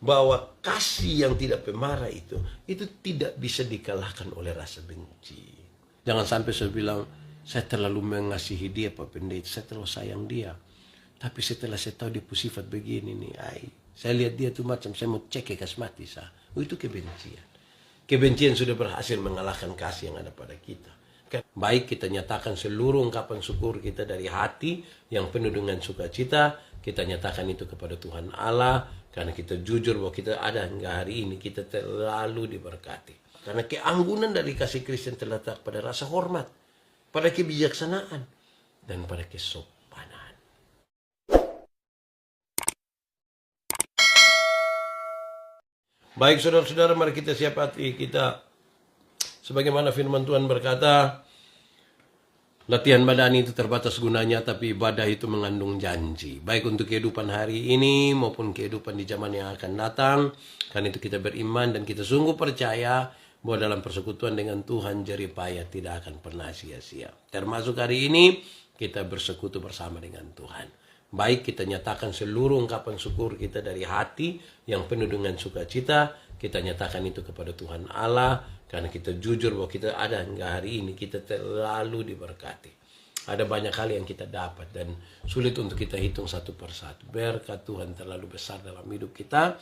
bahwa kasih yang tidak pemarah itu tidak bisa dikalahkan oleh rasa benci. Jangan sampai saya bilang, saya terlalu mengasihi dia Pak Pendeta, saya terlalu sayang dia. Tapi setelah saya tahu dia sifat begini nih, saya lihat dia tuh macam saya mau cek mati sah. Itu kebencian. Kebencian sudah berhasil mengalahkan kasih yang ada pada kita. Baik kita nyatakan seluruh ungkapan syukur kita dari hati yang penuh dengan sukacita, kita nyatakan itu kepada Tuhan Allah, karena kita jujur bahwa kita ada hingga hari ini, kita terlalu diberkati. Karena keanggunan dari kasih Kristen terletak pada rasa hormat, pada kebijaksanaan, dan pada kesopanan. Baik saudara-saudara, mari kita siap hati kita. Sebagaimana firman Tuhan berkata, latihan badani itu terbatas gunanya, tapi ibadah itu mengandung janji. Baik untuk kehidupan hari ini maupun kehidupan di zaman yang akan datang. Karena itu kita beriman dan kita sungguh percaya bahwa dalam persekutuan dengan Tuhan jerih payah tidak akan pernah sia-sia. Termasuk hari ini kita bersekutu bersama dengan Tuhan. Baik kita nyatakan seluruh ungkapan syukur kita dari hati yang penuh dengan sukacita, kita nyatakan itu kepada Tuhan Allah, karena kita jujur bahwa kita ada hingga hari ini, kita terlalu diberkati. Ada banyak hal yang kita dapat dan sulit untuk kita hitung satu persatu. Berkat Tuhan terlalu besar dalam hidup kita.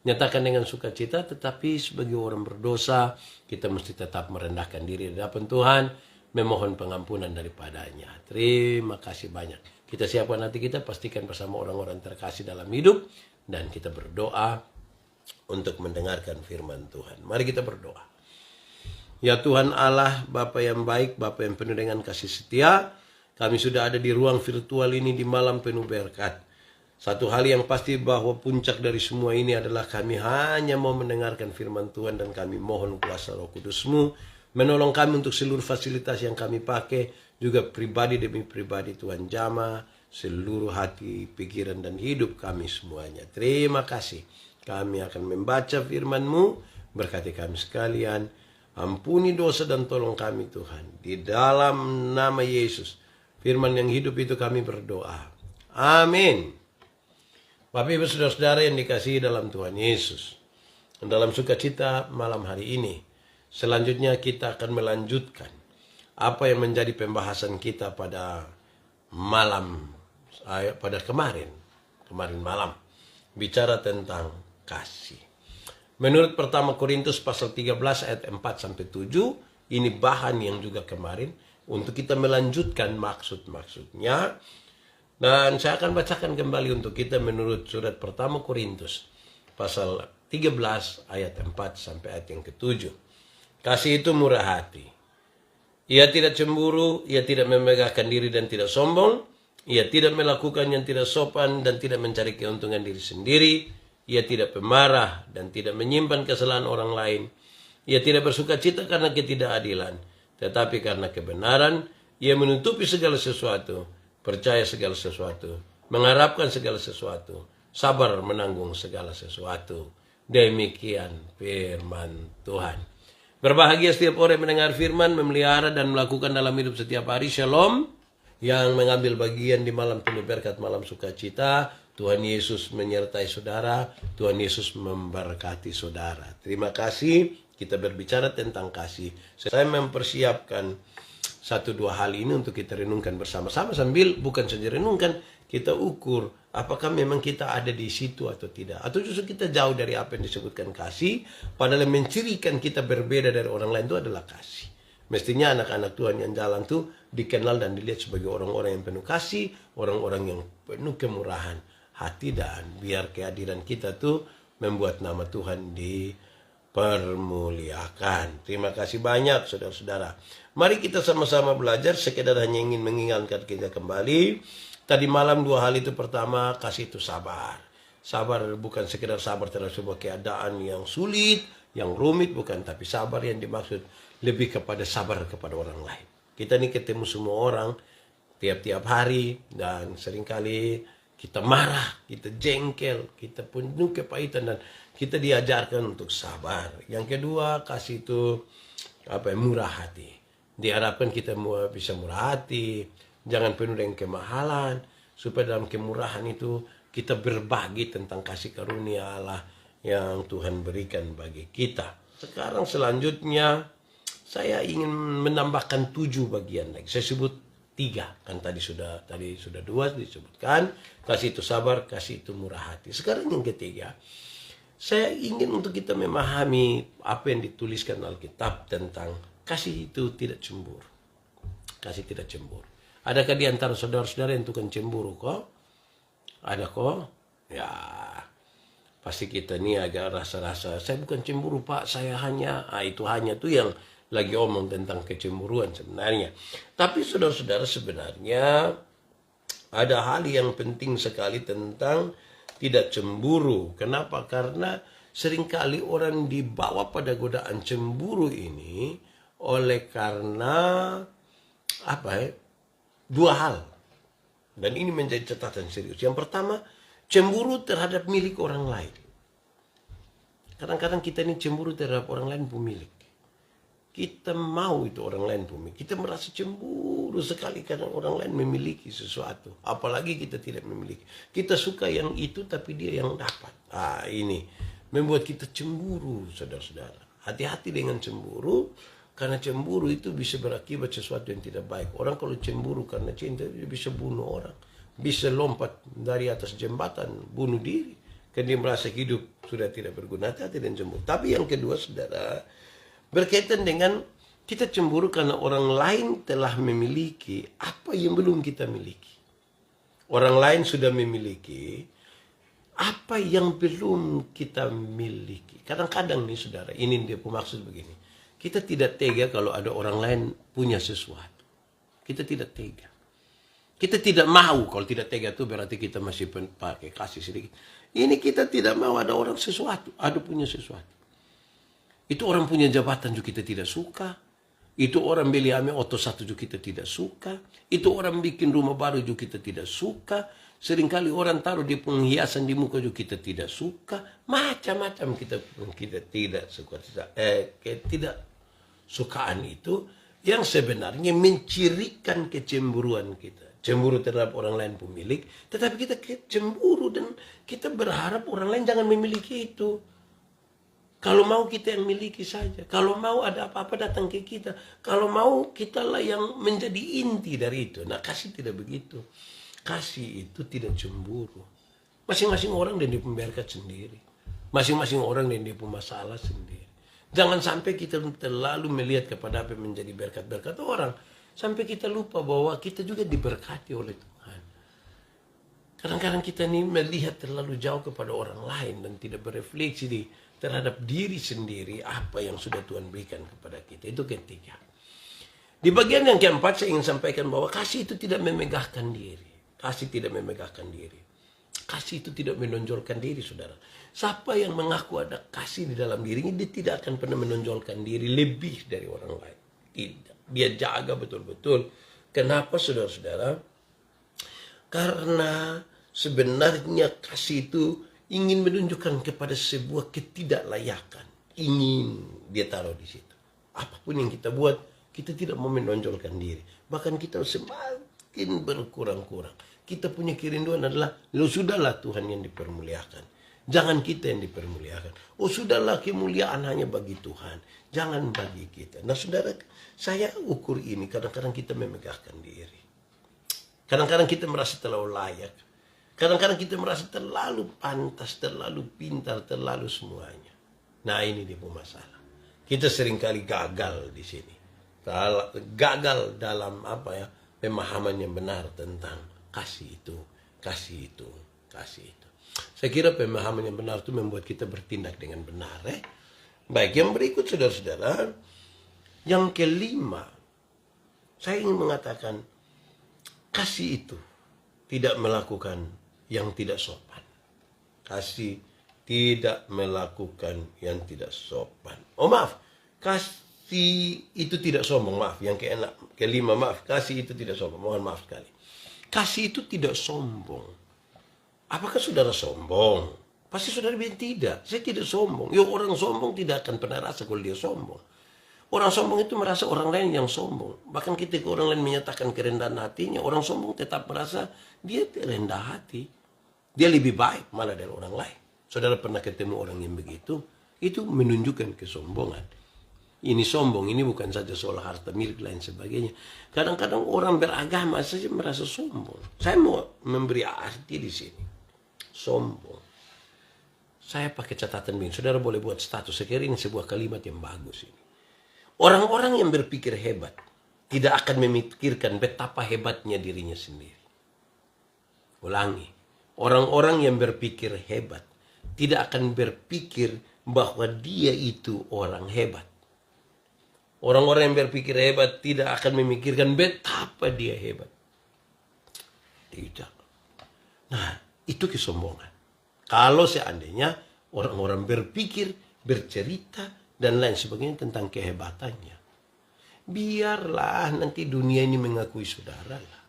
Nyatakan dengan sukacita, tetapi sebagai orang berdosa, kita mesti tetap merendahkan diri di hadapan Tuhan, memohon pengampunan daripadanya. Terima kasih banyak. Kita siapkan hati kita, pastikan bersama orang-orang terkasih dalam hidup, dan kita berdoa untuk mendengarkan firman Tuhan. Mari kita berdoa. Ya Tuhan Allah, Bapa yang baik, Bapa yang penuh dengan kasih setia, kami sudah ada di ruang virtual ini di malam penuh berkat. Satu hal yang pasti bahwa puncak dari semua ini adalah kami hanya mau mendengarkan firman Tuhan, dan kami mohon kuasa Roh Kudus-Mu menolong kami untuk seluruh fasilitas yang kami pakai, juga pribadi demi pribadi Tuhan jamah, seluruh hati, pikiran, dan hidup kami semuanya. Terima kasih. Kami akan membaca firman-Mu, berkati kami sekalian, ampuni dosa dan tolong kami Tuhan. Di dalam nama Yesus, firman yang hidup itu kami berdoa. Amin. Bapak Ibu saudara-saudara yang dikasihi dalam Tuhan Yesus, dalam sukacita malam hari ini, selanjutnya kita akan melanjutkan apa yang menjadi pembahasan kita pada kemarin malam, bicara tentang kasih. Menurut pertama Korintus pasal 13 ayat 4-7, ini bahan yang juga kemarin untuk kita melanjutkan maksud-maksudnya. Dan saya akan bacakan kembali untuk kita menurut surat pertama Korintus pasal 13 ayat 4 sampai ayat yang ke-7. Kasih itu murah hati. Ia tidak cemburu, ia tidak memegahkan diri dan tidak sombong, ia tidak melakukan yang tidak sopan dan tidak mencari keuntungan diri sendiri, ia tidak pemarah dan tidak menyimpan kesalahan orang lain, ia tidak bersuka cita karena ketidakadilan, tetapi karena kebenaran, ia menutupi segala sesuatu, percaya segala sesuatu, mengharapkan segala sesuatu, sabar menanggung segala sesuatu. Demikian firman Tuhan. Berbahagia setiap orang yang mendengar firman, memelihara dan melakukan dalam hidup setiap hari. Shalom. Yang mengambil bagian di malam penuh berkat, malam sukacita. Tuhan Yesus menyertai saudara. Tuhan Yesus memberkati saudara. Terima kasih. Kita berbicara tentang kasih. Saya mempersiapkan 1-2 hal ini untuk kita renungkan bersama-sama, sambil bukan saja renungkan, kita ukur apakah memang kita ada di situ atau tidak, atau justru kita jauh dari apa yang disebutkan kasih, padahal yang mencirikan kita berbeda dari orang lain itu adalah kasih. Mestinya anak-anak Tuhan yang jalan tuh dikenal dan dilihat sebagai orang-orang yang penuh kasih, orang-orang yang penuh kemurahan hati, dan biar kehadiran kita tuh membuat nama Tuhan dipermuliakan. Terima kasih banyak saudara-saudara. Mari kita sama-sama belajar, sekedar hanya ingin mengingatkan kita kembali. Tadi malam 2 hal itu. Pertama, kasih itu sabar. Sabar bukan sekedar sabar terhadap sebuah keadaan yang sulit, yang rumit, bukan. Tapi sabar yang dimaksud lebih kepada sabar kepada orang lain. Kita ini ketemu semua orang tiap-tiap hari, dan seringkali kita marah, kita jengkel, kita penuh kepahitan, dan kita diajarkan untuk sabar. Yang kedua, kasih itu murah hati. Diharapkan kita bisa murah hati, jangan penuh dengan kemahalan, supaya dalam kemurahan itu kita berbagi tentang kasih karunia Allah yang Tuhan berikan bagi kita. Sekarang selanjutnya saya ingin menambahkan 7 bagian lagi. Saya sebut 3, kan tadi sudah 2 disebutkan. Kasih itu sabar, kasih itu murah hati. Sekarang yang ketiga, saya ingin untuk kita memahami apa yang dituliskan Alkitab tentang kasih itu tidak cemburu. Kasih tidak cemburu. Adakah di antara saudara-saudara yang tukang cemburu kok? Ada kok? Ya, pasti kita nih agak rasa-rasa, saya bukan cemburu Pak, saya hanya, itu hanya tuh yang lagi omong tentang kecemburuan sebenarnya. Tapi saudara-saudara, sebenarnya ada hal yang penting sekali tentang tidak cemburu. Kenapa? Karena seringkali orang dibawa pada godaan cemburu ini oleh karena dua hal. Dan ini menjadi catatan serius. Yang pertama, cemburu terhadap milik orang lain. Kadang-kadang kita ini cemburu terhadap orang lain pemilik. Kita mau itu orang lain pemilik. Kita merasa cemburu sekali karena orang lain memiliki sesuatu. Apalagi kita tidak memiliki. Kita suka yang itu tapi dia yang dapat. Ini membuat kita cemburu, saudara-saudara. Hati-hati dengan cemburu. Karena cemburu itu bisa berakibat sesuatu yang tidak baik. Orang kalau cemburu karena cinta, dia bisa bunuh orang. Bisa lompat dari atas jembatan, bunuh diri. Karena dia merasa hidup sudah tidak berguna. Hati-hati dengan cemburu. Tapi yang kedua, saudara, berkaitan dengan kita cemburu karena orang lain telah memiliki apa yang belum kita miliki. Orang lain sudah memiliki apa yang belum kita miliki. Kadang-kadang nih saudara, ini dia maksud begini. Kita tidak tega kalau ada orang lain punya sesuatu. Kita tidak tega. Kita tidak mau. Kalau tidak tega itu berarti kita masih pakai kasih sedikit. Ini kita tidak mau ada orang sesuatu. Ada punya sesuatu. Itu orang punya jabatan juga kita tidak suka. Itu orang beli auto satu juga kita tidak suka. Itu orang bikin rumah baru juga kita tidak suka. Seringkali orang taruh di penghiasan di muka juga kita tidak suka. Macam-macam kita tidak suka. Sukaan itu yang sebenarnya mencirikan kecemburuan kita. Cemburu terhadap orang lain pemilik, tetapi kita cemburu dan kita berharap orang lain jangan memiliki itu. Kalau mau kita yang miliki saja. Kalau mau ada apa-apa datang ke kita. Kalau mau kitalah yang menjadi inti dari itu. Nah, kasih tidak begitu. Kasih itu tidak cemburu. Masing-masing orang dan dia berkat sendiri. Masing-masing orang dan dia punya masalah sendiri. Jangan sampai kita terlalu melihat kepada apa yang menjadi berkat-berkat orang. Sampai kita lupa bahwa kita juga diberkati oleh Tuhan. Kadang-kadang kita ini melihat terlalu jauh kepada orang lain dan tidak berefleksi terhadap diri sendiri apa yang sudah Tuhan berikan kepada kita. Itu ketiga. Di bagian yang keempat saya ingin sampaikan bahwa kasih itu tidak memegahkan diri. Kasih tidak memegahkan diri. Kasih itu tidak menonjolkan diri, saudara. Siapa yang mengaku ada kasih di dalam dirinya, dia tidak akan pernah menonjolkan diri lebih dari orang lain. Tidak. Dia jaga betul-betul. Kenapa, saudara-saudara? Karena sebenarnya kasih itu ingin menunjukkan kepada sebuah ketidaklayakan. Ingin dia taruh di situ. Apapun yang kita buat, kita tidak mau menonjolkan diri. Bahkan kita semakin berkurang-kurang. Kita punya kerinduan adalah, sudahlah Tuhan yang dipermuliakan. Jangan kita yang dipermuliakan. Sudahlah kemuliaan hanya bagi Tuhan. Jangan bagi kita. Nah saudara, saya ukur ini kadang-kadang kita memegahkan diri. Kadang-kadang kita merasa terlalu layak. Kadang-kadang kita merasa terlalu pantas, terlalu pintar, terlalu semuanya. Nah ini dia masalah. Kita seringkali gagal di sini. Gagal dalam pemahaman yang benar tentang kasih itu, kasih itu, kasih itu. Saya kira pemahaman yang benar itu membuat kita bertindak dengan benar. Baik, yang berikut saudara-saudara. Yang kelima, saya ingin mengatakan kasih itu tidak melakukan yang tidak sopan. Kasih tidak melakukan yang tidak sopan. Kasih itu tidak sombong. Yang kelima, kasih itu tidak sombong. Mohon maaf sekali. Kasih itu tidak sombong. Apakah saudara sombong? Pasti saudara bilang tidak. Saya tidak sombong. Orang sombong tidak akan pernah rasa kalau dia sombong. Orang sombong itu merasa orang lain yang sombong. Bahkan ketika orang lain menyatakan kerendahan hatinya, orang sombong tetap merasa dia rendah hati. Dia lebih baik malah dari orang lain. Saudara pernah ketemu orang yang begitu? Itu menunjukkan kesombongan. Ini sombong, ini bukan saja soal harta milik lain sebagainya. Kadang-kadang orang beragama saja merasa sombong. Saya mau memberi arti di sini. Sombong. Saya pakai catatan begini. Saudara boleh buat status. Saya kira ini sebuah kalimat yang bagus ini. Orang-orang yang berpikir hebat tidak akan memikirkan betapa hebatnya dirinya sendiri. Ulangi. Orang-orang yang berpikir hebat tidak akan berpikir bahwa dia itu orang hebat. Orang-orang yang berpikir hebat tidak akan memikirkan betapa dia hebat. Tidak. Nah, itu kesombongan. Kalau seandainya orang-orang berpikir, bercerita, dan lain sebagainya tentang kehebatannya. Biarlah nanti dunia ini mengakui saudara lah.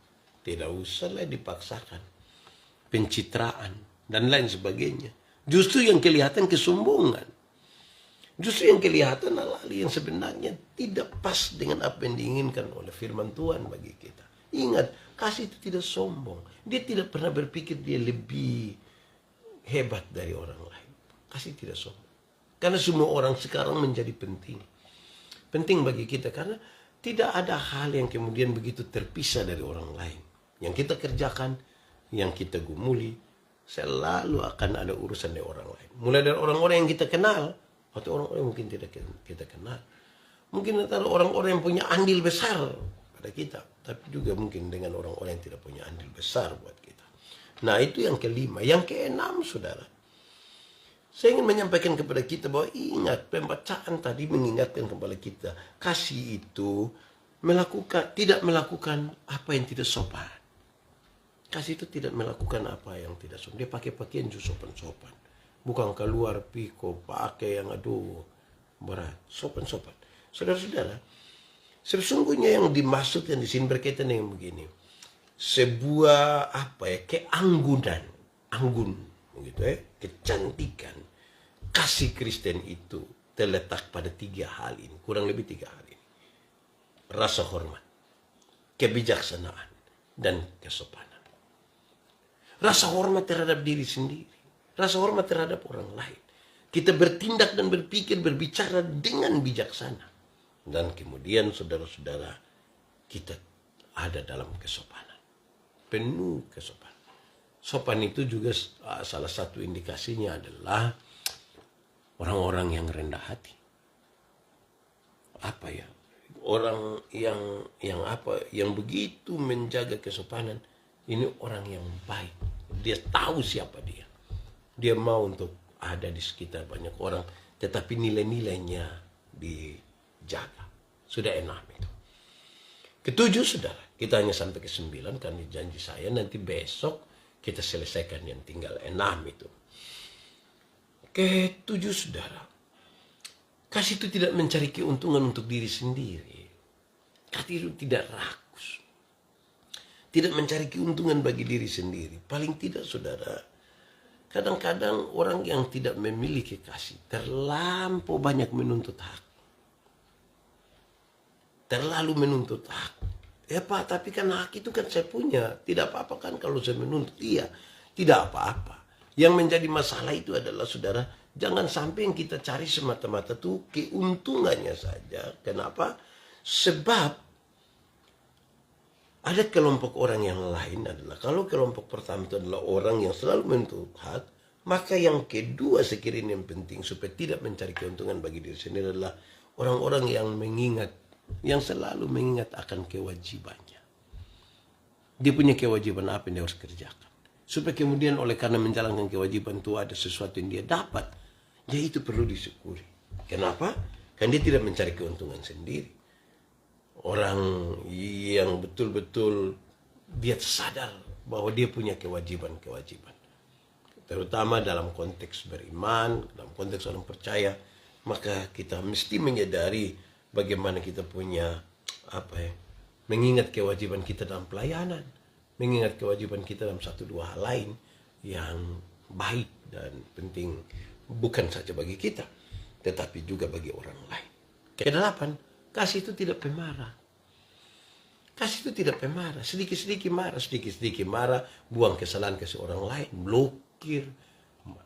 Tidak usahlah dipaksakan. Pencitraan, dan lain sebagainya. Justru yang kelihatan kesombongan. Justru yang kelihatan adalah yang sebenarnya tidak pas dengan apa yang diinginkan oleh firman Tuhan bagi kita. Ingat, kasih itu tidak sombong. Dia tidak pernah berpikir dia lebih hebat dari orang lain. Kasih tidak sombong. Karena semua orang sekarang menjadi penting. Penting bagi kita karena tidak ada hal yang kemudian begitu terpisah dari orang lain. Yang kita kerjakan, yang kita gumuli, selalu akan ada urusan dari orang lain. Mulai dari orang-orang yang kita kenal, atau orang-orang yang mungkin tidak kita kenal. Mungkin antara orang-orang yang punya andil besar pada kita. Tapi juga mungkin dengan orang-orang yang tidak punya andil besar buat kita. Nah, itu yang kelima. Yang keenam, saudara. Saya ingin menyampaikan kepada kita bahwa ingat, pembacaan tadi mengingatkan kepada kita. Kasih itu tidak melakukan apa yang tidak sopan. Kasih itu tidak melakukan apa yang tidak sopan. Dia pakai pakaian justru sopan-sopan. Bukan keluar piko, pakai yang aduh berat. Sopan-sopan. Saudara-saudara, sesungguhnya yang dimaksudkan di sini berkaitan dengan begini. Sebuah keanggunan. Anggun. Begitu kecantikan. Kasih Kristen itu terletak pada 3 hal ini. Kurang lebih 3 hal ini. Rasa hormat. Kebijaksanaan. Dan kesopanan. Rasa hormat terhadap diri sendiri. Rasa hormat terhadap orang lain. Kita bertindak dan berpikir, berbicara dengan bijaksana. Dan kemudian saudara-saudara, kita ada dalam kesopanan. Penuh kesopanan. Sopan itu juga salah satu indikasinya adalah orang-orang yang rendah hati. Orang yang begitu menjaga kesopanan, ini orang yang baik. Dia tahu siapa dia. Dia mau untuk ada di sekitar banyak orang, tetapi nilai-nilainya dijaga. Sudah 6 itu. Ketujuh, saudara. Kita hanya sampai ke 9 karena janji saya nanti besok kita selesaikan yang tinggal 6 itu. Ketujuh, saudara. Kasih itu tidak mencari keuntungan untuk diri sendiri. Kasih itu tidak rakus. Tidak mencari keuntungan bagi diri sendiri. Paling tidak, saudara, kadang-kadang orang yang tidak memiliki kasih terlampau banyak menuntut hak. Terlalu menuntut hak. Ya Pak, tapi kan hak itu kan saya punya. Tidak apa-apa kan kalau saya menuntut. Iya, tidak apa-apa. Yang menjadi masalah itu adalah, saudara, jangan sampai yang kita cari semata-mata tuh keuntungannya saja. Kenapa? Sebab ada kelompok orang yang lain adalah, kalau kelompok pertama itu adalah orang yang selalu menuntut hak, maka yang kedua sekiranya yang penting supaya tidak mencari keuntungan bagi diri sendiri adalah orang-orang yang selalu mengingat akan kewajibannya. Dia punya kewajiban apa yang dia harus kerjakan. Supaya kemudian oleh karena menjalankan kewajiban itu ada sesuatu yang dia dapat, ya itu perlu disyukuri. Kenapa? Karena dia tidak mencari keuntungan sendiri. Orang yang betul-betul dia sadar bahwa dia punya kewajiban-kewajiban. Terutama dalam konteks beriman, dalam konteks orang percaya, maka kita mesti menyadari bagaimana kita punya mengingat kewajiban kita dalam pelayanan, mengingat kewajiban kita dalam 1-2 hal lain yang baik dan penting bukan saja bagi kita, tetapi juga bagi orang lain. Kedelapan, kasih itu tidak pemarah. Kasih itu tidak pemarah. Sedikit-sedikit marah, buang kesalahan ke seorang lain, blokir,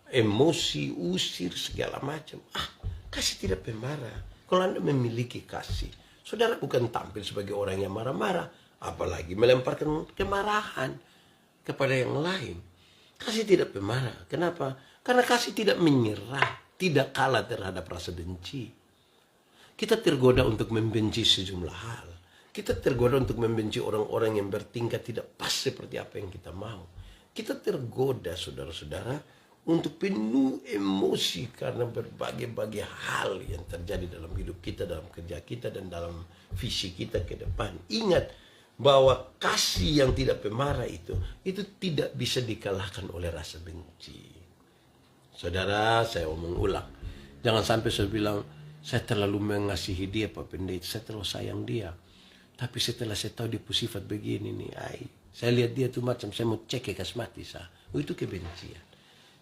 emosi, usir, segala macam. Kasih tidak pemarah. Kalau Anda memiliki kasih, saudara bukan tampil sebagai orang yang marah-marah, apalagi melemparkan kemarahan kepada yang lain. Kasih tidak pemarah. Kenapa? Karena kasih tidak menyerah, tidak kalah terhadap rasa benci. Kita tergoda untuk membenci sejumlah hal. Kita tergoda untuk membenci orang-orang yang bertingkah tidak pas seperti apa yang kita mau. Kita tergoda, saudara-saudara, untuk penuh emosi karena berbagai-bagai hal yang terjadi dalam hidup kita, dalam kerja kita, dan dalam visi kita ke depan. Ingat bahwa kasih yang tidak pemarah itu tidak bisa dikalahkan oleh rasa benci. Saudara, saya omong ulang. Jangan sampai saya bilang, saya terlalu mengasihi dia Pak Pendeta, saya terlalu sayang dia. Tapi setelah saya tahu dia sifat begini nih, saya lihat dia tuh macam saya mau cek mati sah. Itu kebencian.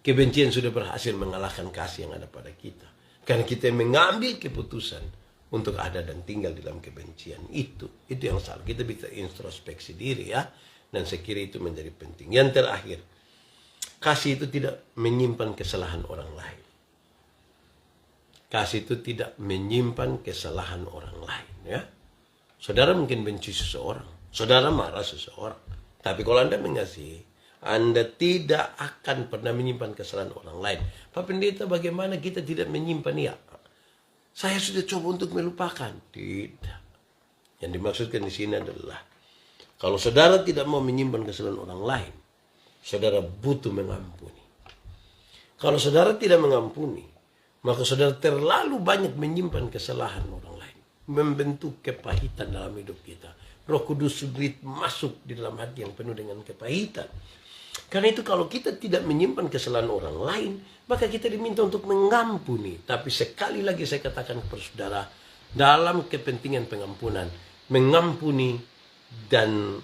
Kebencian sudah berhasil mengalahkan kasih yang ada pada kita. Karena kita mengambil keputusan untuk ada dan tinggal dalam kebencian. Itu yang salah. Kita bisa introspeksi diri ya. Dan saya kira itu menjadi penting. Yang terakhir, kasih itu tidak menyimpan kesalahan orang lain. Kasih itu tidak menyimpan kesalahan orang lain ya. Saudara mungkin benci seseorang, saudara marah seseorang. Tapi kalau Anda mengasihi, Anda tidak akan pernah menyimpan kesalahan orang lain. Pak Pendeta, bagaimana kita tidak menyimpan? Ya, saya sudah coba untuk melupakan. Tidak. Yang dimaksudkan di sini adalah, kalau saudara tidak mau menyimpan kesalahan orang lain, saudara butuh mengampuni. Kalau saudara tidak mengampuni, maka saudara terlalu banyak menyimpan kesalahan orang lain. Membentuk kepahitan dalam hidup kita. Roh Kudus sulit masuk di dalam hati yang penuh dengan kepahitan. Karena itu kalau kita tidak menyimpan kesalahan orang lain, maka kita diminta untuk mengampuni. Tapi sekali lagi saya katakan kepada saudara, dalam kepentingan pengampunan, mengampuni dan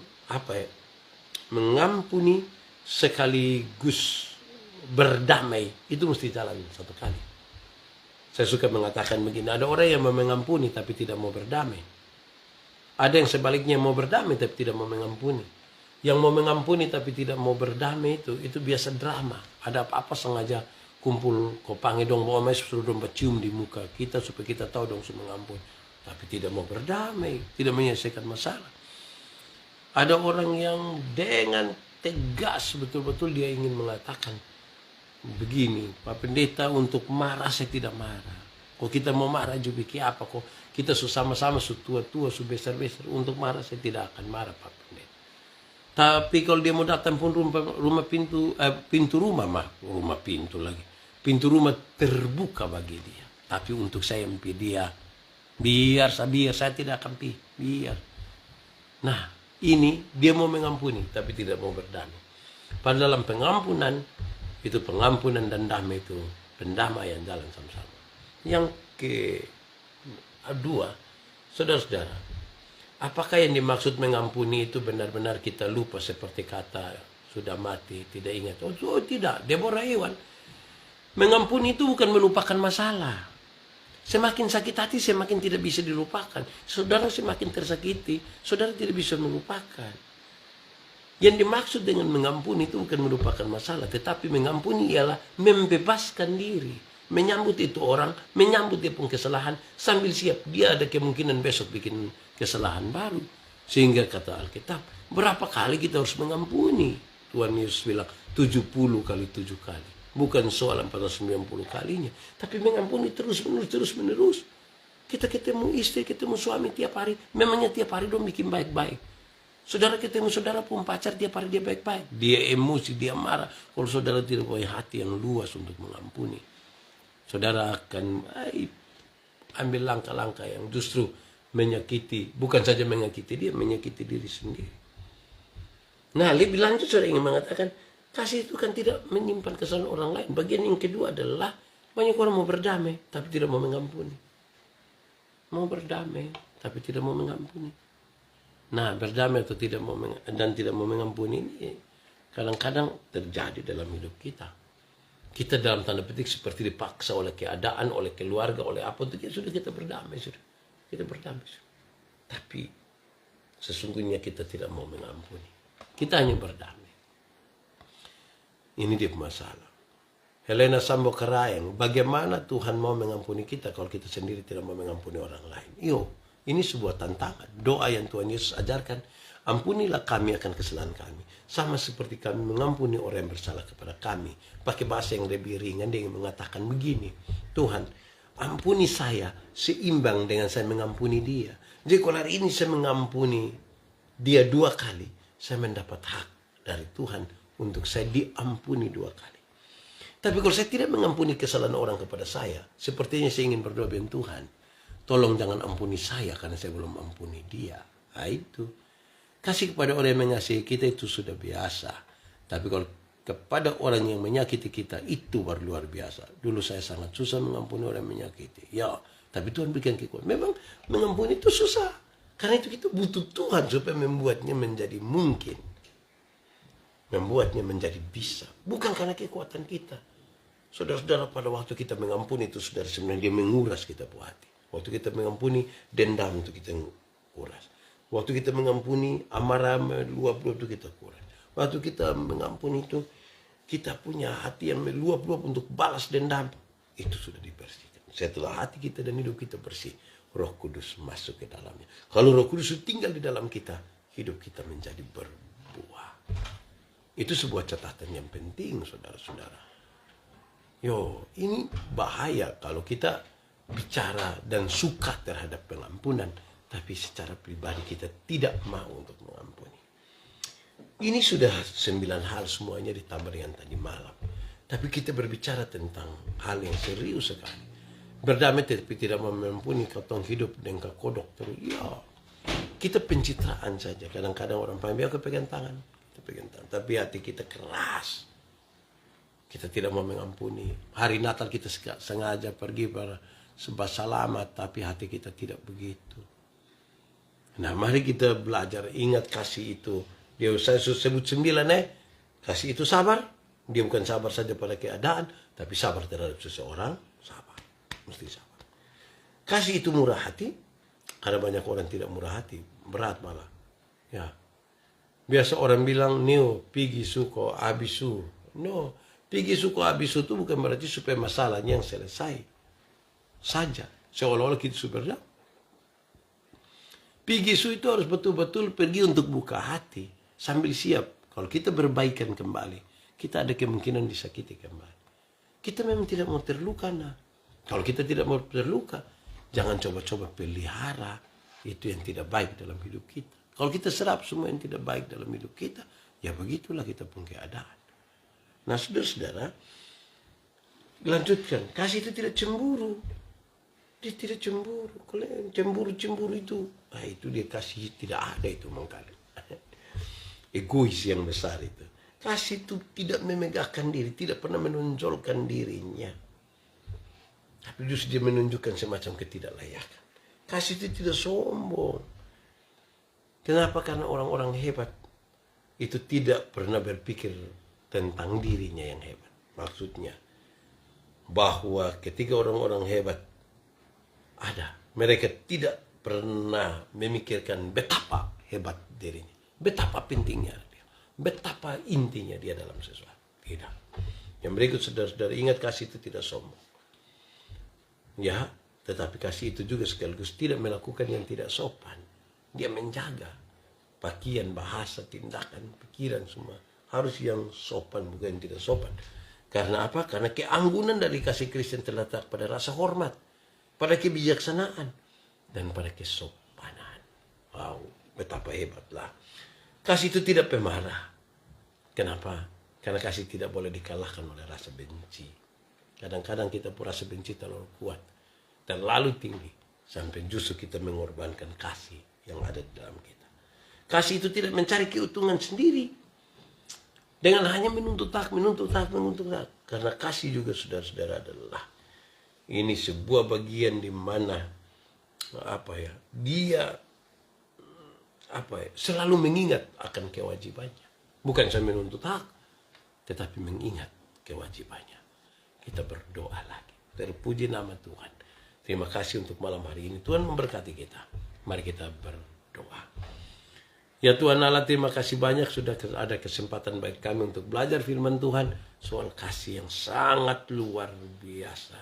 mengampuni sekaligus berdamai, itu mesti jalan satu kali. Saya suka mengatakan begini, ada orang yang mau mengampuni tapi tidak mau berdamai. Ada yang sebaliknya mau berdamai tapi tidak mau mengampuni. Yang mau mengampuni tapi tidak mau berdamai itu biasa drama. Ada apa-apa sengaja kumpul kopangi dong, bawa mes suruh dong cium di muka kita supaya kita tahu dong suruh mengampuni. Tapi tidak mau berdamai, tidak menyelesaikan masalah. Ada orang yang dengan tegas betul-betul dia ingin mengatakan begini, Pak Pendeta, untuk marah saya tidak marah. Kok kita mau marah juga apa kok? Kita sama-sama tua-tua, besar-besar. Untuk marah saya tidak akan marah Pak Pendeta. Tapi kalau dia mau datang pun pintu rumah terbuka bagi dia. Tapi untuk saya mimpi dia, biar saya tidak akan biar. Nah, ini dia mau mengampuni tapi tidak mau berdamai. Padahal dalam pengampunan itu pengampunan dan damai itu pendamaian jalan sama-sama. Yang kedua, saudara-saudara, apakah yang dimaksud mengampuni itu benar-benar kita lupa seperti kata sudah mati, tidak ingat? Oh tidak, Deborah Iwan. Mengampuni itu bukan melupakan masalah. Semakin sakit hati, semakin tidak bisa dilupakan. Saudara semakin tersakiti, saudara tidak bisa melupakan. Yang dimaksud dengan mengampuni itu bukan melupakan masalah, tetapi mengampuni ialah membebaskan diri. Menyambut itu orang, menyambut dia pun kesalahan, sambil siap dia ada kemungkinan besok bikin kesalahan baru. Sehingga kata Alkitab, berapa kali kita harus mengampuni? Tuhan Yesus bilang 70 kali 7 kali. Bukan soal 490 kalinya, tapi mengampuni terus-menerus. Kita ketemu istri, ketemu suami tiap hari, memangnya tiap hari dong bikin baik-baik. Saudara ketemu saudara pun pacar tiap hari dia baik-baik. Dia emosi, dia marah. Kalau saudara tidak punya hati yang luas untuk mengampuni, saudara akan ambil langkah-langkah yang justru menyakiti, bukan saja menyakiti dia, menyakiti diri sendiri. Nah, lebih lanjut saudara ingin mengatakan, kasih itu kan tidak menyimpan kesalahan orang lain. Bagian yang kedua adalah banyak orang mau berdamai tapi tidak mau mengampuni. Mau berdamai tapi tidak mau mengampuni. Nah, berdamai atau tidak mau tidak mau mengampuni ini kadang-kadang terjadi dalam hidup kita. Kita dalam tanda petik seperti dipaksa oleh keadaan, oleh keluarga, oleh apa itu sudah kita berdamai sudah. Kita berdamai sudah. Tapi sesungguhnya kita tidak mau mengampuni. Kita hanya berdamai. Ini dia masalah. Helena Sambo Karaeng, bagaimana Tuhan mau mengampuni kita kalau kita sendiri tidak mau mengampuni orang lain? Ini sebuah tantangan. Doa yang Tuhan Yesus ajarkan, ampunilah kami akan kesalahan kami, sama seperti kami mengampuni orang yang bersalah kepada kami. Pakai bahasa yang lebih ringan, dia mengatakan begini, Tuhan, ampuni saya seimbang dengan saya mengampuni dia. Jadi kalau hari ini saya mengampuni dia 2 kali, saya mendapat hak dari Tuhan untuk saya diampuni 2 kali. Tapi kalau saya tidak mengampuni kesalahan orang kepada saya, sepertinya saya ingin berdoa dengan Tuhan, tolong jangan ampuni saya karena saya belum ampuni dia. Nah itu. Kasih kepada orang yang mengasihi kita itu sudah biasa. Tapi kalau kepada orang yang menyakiti kita, itu baru luar biasa. Dulu saya sangat susah mengampuni orang yang menyakiti. Ya, tapi Tuhan berikan kekuatan. Memang mengampuni itu susah. Karena itu kita butuh Tuhan supaya membuatnya menjadi mungkin. Membuatnya menjadi bisa. Bukan karena kekuatan kita. Saudara-saudara, pada waktu kita mengampuni itu, saudara, sebenarnya dia menguras kita punya hati. Waktu kita mengampuni, dendam itu kita kuras. Waktu kita mengampuni, amarah meluap-luap itu kita kuras. Waktu kita mengampuni itu, kita punya hati yang meluap-luap untuk balas dendam. Itu sudah dibersihkan. Setelah hati kita dan hidup kita bersih, Roh Kudus masuk ke dalamnya. Kalau Roh Kudus tinggal di dalam kita, hidup kita menjadi berbuah. Itu sebuah catatan yang penting, saudara-saudara. Ini bahaya kalau kita bicara dan suka terhadap pengampunan, tapi secara pribadi kita tidak mau untuk mengampuni. Ini sudah 9 hal semuanya ditambah dengan tadi malam. Tapi kita berbicara tentang hal yang serius sekali. Berdamai tapi tidak mau mengampuni, kau hidup dengan kodok terus. Kita pencitraan saja. Kadang-kadang orang paham, aku pegang tangan. Kita pegang tangan. Tapi hati kita keras. Kita tidak mau mengampuni. Hari Natal kita sengaja pergi sebab selamat, tapi hati kita tidak begitu. Nah, mari kita belajar ingat kasih itu. Dia saya sebut 9 kasih itu sabar. Dia bukan sabar saja pada keadaan, tapi sabar terhadap seseorang, sabar. Mesti sabar. Kasih itu murah hati. Ada banyak orang tidak murah hati, berat malah. Ya. Biasa orang bilang, "Neo, pigi suko abisu." No, pigi suko abisu itu bukan berarti supaya masalahnya yang selesai saja. Seolah-olah kita super. Pigisu itu harus betul-betul pergi untuk buka hati. Sambil siap. Kalau kita berbaikan kembali, kita ada kemungkinan disakiti kembali. Kita memang tidak mau terluka. Kalau kita tidak mau terluka, jangan coba-coba pelihara itu yang tidak baik dalam hidup kita. Kalau kita serap semua yang tidak baik dalam hidup kita, ya begitulah kita pun keadaan. Nah, saudara-saudara, lanjutkan. Kasih itu tidak cemburu. Dia tidak cemburu. Kalau cemburu itu, itu dia kasih tidak ada itu mengkali. Egois yang besar itu. Kasih itu tidak memegahkan diri, tidak pernah menonjolkan dirinya. Tapi justru dia menunjukkan semacam ketidaklayakan. Kasih itu tidak sombong. Kenapa? Karena orang-orang hebat itu tidak pernah berpikir tentang dirinya yang hebat. Maksudnya, bahwa ketika orang-orang hebat ada, mereka tidak pernah memikirkan betapa hebat dirinya, betapa pentingnya dia, betapa intinya dia dalam sesuatu. Tidak. Yang berikut, saudara-saudara, ingat kasih itu tidak sombong. Ya, tetapi kasih itu juga sekaligus tidak melakukan yang tidak sopan. Dia menjaga pakaian, bahasa, tindakan, pikiran semua harus yang sopan, bukan yang tidak sopan. Karena apa? Karena keanggunan dari kasih Kristen terletak pada rasa hormat, pada kebijaksanaan, dan pada kesopanan. Wow, betapa hebatlah. Kasih itu tidak pemarah. Kenapa? Karena kasih tidak boleh dikalahkan oleh rasa benci. Kadang-kadang kita pun rasa benci terlalu kuat, terlalu tinggi, sampai justru kita mengorbankan kasih yang ada di dalam kita. Kasih itu tidak mencari keuntungan sendiri, dengan hanya menuntut hak. Karena kasih juga, saudara-saudara, adalah ini sebuah bagian di mana dia selalu mengingat akan kewajibannya. Bukan saya menuntut hak, tetapi mengingat kewajibannya. Kita berdoa lagi. Terpuji nama Tuhan. Terima kasih untuk malam hari ini. Tuhan memberkati kita. Mari kita berdoa. Ya Tuhan Allah, terima kasih banyak sudah ada kesempatan bagi kami untuk belajar firman Tuhan. Soal kasih yang sangat luar biasa.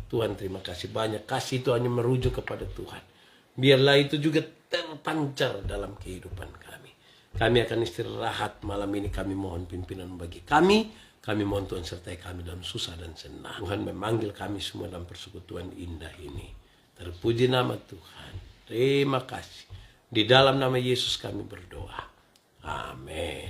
Tuhan terima kasih banyak. Kasih itu hanya merujuk kepada Tuhan. Biarlah itu juga terpancar dalam kehidupan kami. Kami akan istirahat malam ini. Kami mohon pimpinan bagi kami. Kami mohon Tuhan sertai kami dalam susah dan senang. Tuhan memanggil kami semua dalam persekutuan indah ini. Terpuji nama Tuhan. Terima kasih. Di dalam nama Yesus kami berdoa. Amin.